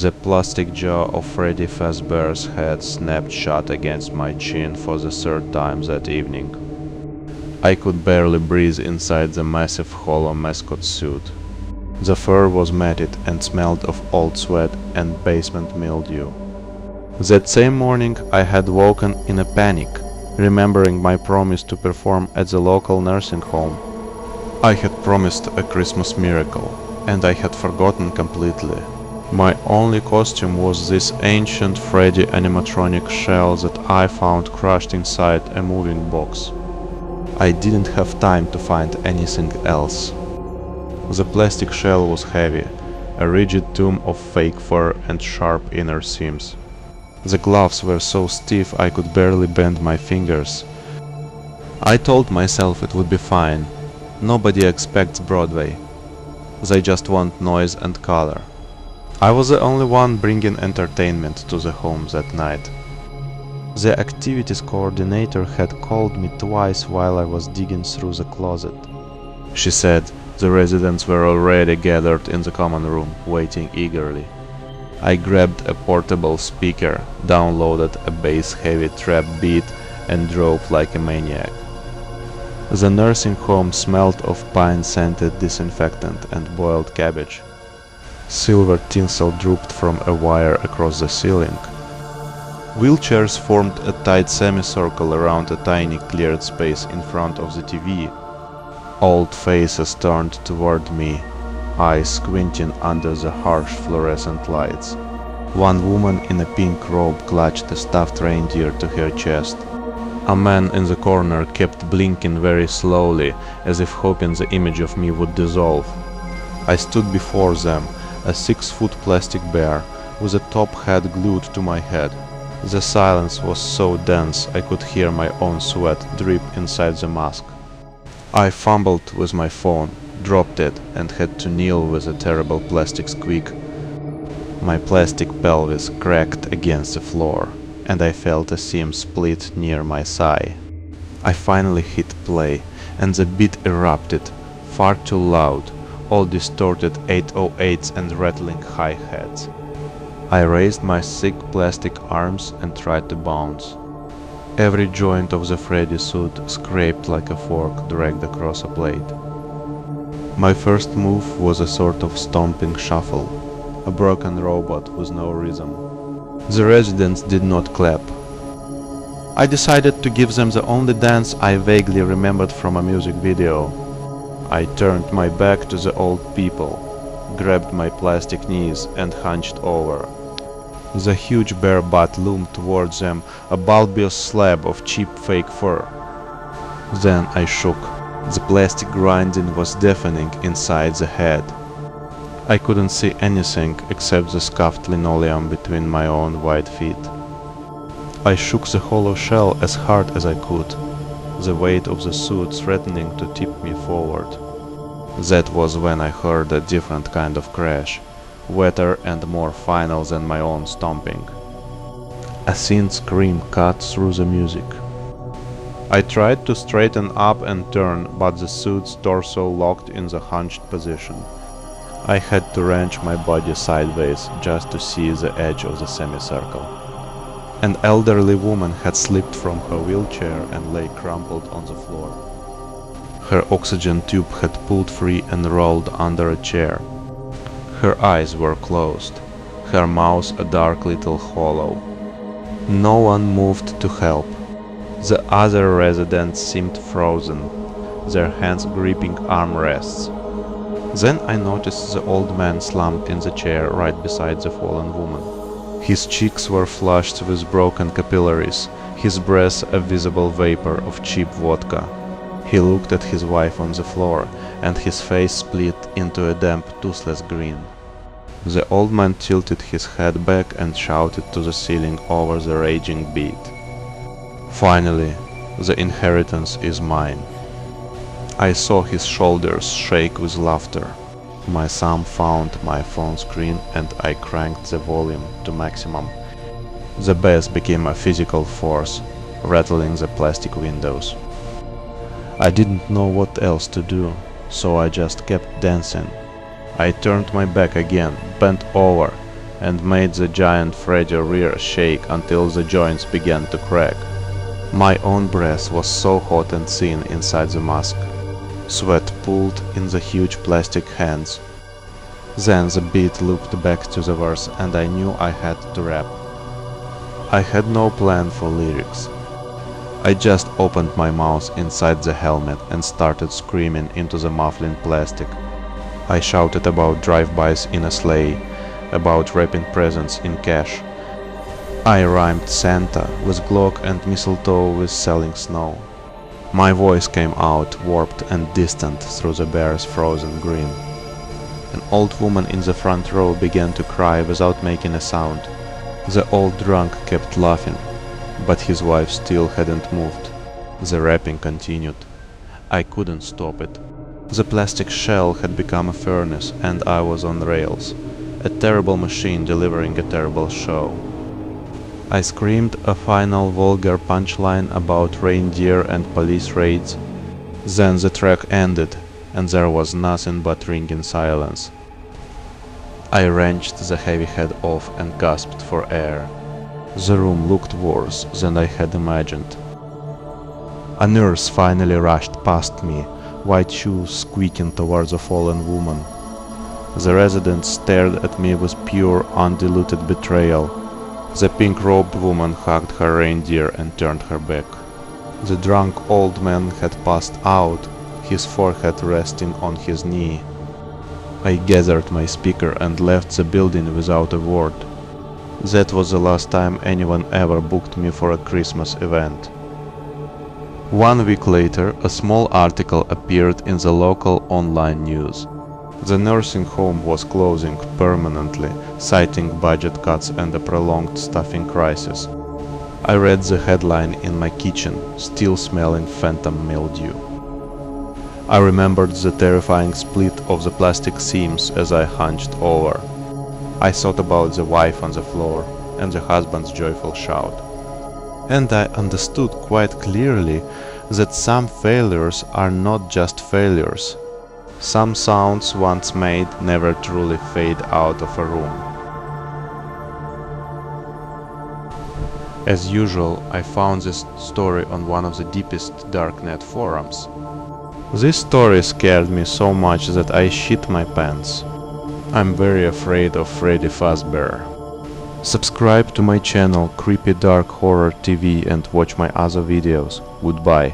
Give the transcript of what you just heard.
The plastic jaw of Freddy Fazbear's head snapped shut against my chin for the third time that evening. I could barely breathe inside the massive hollow mascot suit. The fur was matted and smelled of old sweat and basement mildew. That same morning I had woken in a panic, remembering my promise to perform at the local nursing home. I had promised a Christmas miracle, and I had forgotten completely. My only costume was this ancient Freddy animatronic shell that I found crushed inside a moving box. I didn't have time to find anything else. The plastic shell was heavy, a rigid tomb of fake fur and sharp inner seams. The gloves were so stiff I could barely bend my fingers. I told myself it would be fine. Nobody expects Broadway. They just want noise and color. I was the only one bringing entertainment to the home that night. The activities coordinator had called me twice while I was digging through the closet. She said the residents were already gathered in the common room, waiting eagerly. I grabbed a portable speaker, downloaded a bass-heavy trap beat, and drove like a maniac. The nursing home smelled of pine-scented disinfectant and boiled cabbage. Silver tinsel drooped from a wire across the ceiling. Wheelchairs formed a tight semicircle around a tiny cleared space in front of the TV. Old faces turned toward me, eyes squinting under the harsh fluorescent lights. One woman in a pink robe clutched a stuffed reindeer to her chest. A man in the corner kept blinking very slowly, as if hoping the image of me would dissolve. I stood before them, a 6-foot plastic bear, with a top hat glued to my head. The silence was so dense I could hear my own sweat drip inside the mask. I fumbled with my phone, dropped it, and had to kneel with a terrible plastic squeak. My plastic pelvis cracked against the floor, and I felt a seam split near my thigh. I finally hit play, and the beat erupted, far too loud, all distorted 808s and rattling hi-hats. I raised my thick plastic arms and tried to bounce. Every joint of the Freddy suit scraped like a fork dragged across a plate. My first move was a sort of stomping shuffle, a broken robot with no rhythm. The residents did not clap. I decided to give them the only dance I vaguely remembered from a music video. I turned my back to the old people, grabbed my plastic knees and hunched over. The huge bear butt loomed towards them, a bulbous slab of cheap fake fur. Then I shook. The plastic grinding was deafening inside the head. I couldn't see anything except the scuffed linoleum between my own white feet. I shook the hollow shell as hard as I could, the weight of the suit threatening to tip me forward. That was when I heard a different kind of crash, wetter and more final than my own stomping. A thin scream cut through the music. I tried to straighten up and turn, but the suit's torso locked in the hunched position. I had to wrench my body sideways just to see the edge of the semicircle. An elderly woman had slipped from her wheelchair and lay crumpled on the floor. Her oxygen tube had pulled free and rolled under a chair. Her eyes were closed, her mouth a dark little hollow. No one moved to help. The other residents seemed frozen, their hands gripping armrests. Then I noticed the old man slumped in the chair right beside the fallen woman. His cheeks were flushed with broken capillaries, his breath a visible vapor of cheap vodka. He looked at his wife on the floor, and his face split into a damp, toothless grin. The old man tilted his head back and shouted to the ceiling over the raging beat. Finally, the inheritance is mine. I saw his shoulders shake with laughter. My thumb found my phone screen and I cranked the volume to maximum. The bass became a physical force, rattling the plastic windows. I didn't know what else to do, so I just kept dancing. I turned my back again, bent over, and made the giant Freddy rear shake until the joints began to crack. My own breath was so hot and thin inside the mask. Sweat pooled in the huge plastic hands. Then the beat looped back to the verse and I knew I had to rap. I had no plan for lyrics. I just opened my mouth inside the helmet and started screaming into the muffling plastic. I shouted about drive-bys in a sleigh, about wrapping presents in cash. I rhymed Santa with Glock and mistletoe with selling snow. My voice came out warped and distant through the bear's frozen grin. An old woman in the front row began to cry without making a sound. The old drunk kept laughing, but his wife still hadn't moved. The rapping continued. I couldn't stop it. The plastic shell had become a furnace and I was on rails. A terrible machine delivering a terrible show. I screamed a final vulgar punchline about reindeer and police raids. Then the track ended and there was nothing but ringing silence. I wrenched the heavy head off and gasped for air. The room looked worse than I had imagined. A nurse finally rushed past me, white shoes squeaking towards a fallen woman. The residents stared at me with pure, undiluted betrayal. The pink-robed woman hugged her reindeer and turned her back. The drunk old man had passed out, his forehead resting on his knee. I gathered my speaker and left the building without a word. That was the last time anyone ever booked me for a Christmas event. 1 week later, a small article appeared in the local online news. The nursing home was closing permanently, citing budget cuts and a prolonged staffing crisis. I read the headline in my kitchen, still smelling phantom mildew. I remembered the terrifying split of the plastic seams as I hunched over. I thought about the wife on the floor and the husband's joyful shout. And I understood quite clearly that some failures are not just failures. Some sounds once made never truly fade out of a room. As usual, I found this story on one of the deepest darknet forums. This story scared me so much that I shit my pants. I'm very afraid of Freddy Fazbear. Subscribe to my channel Creepy Dark Horror TV and watch my other videos. Goodbye.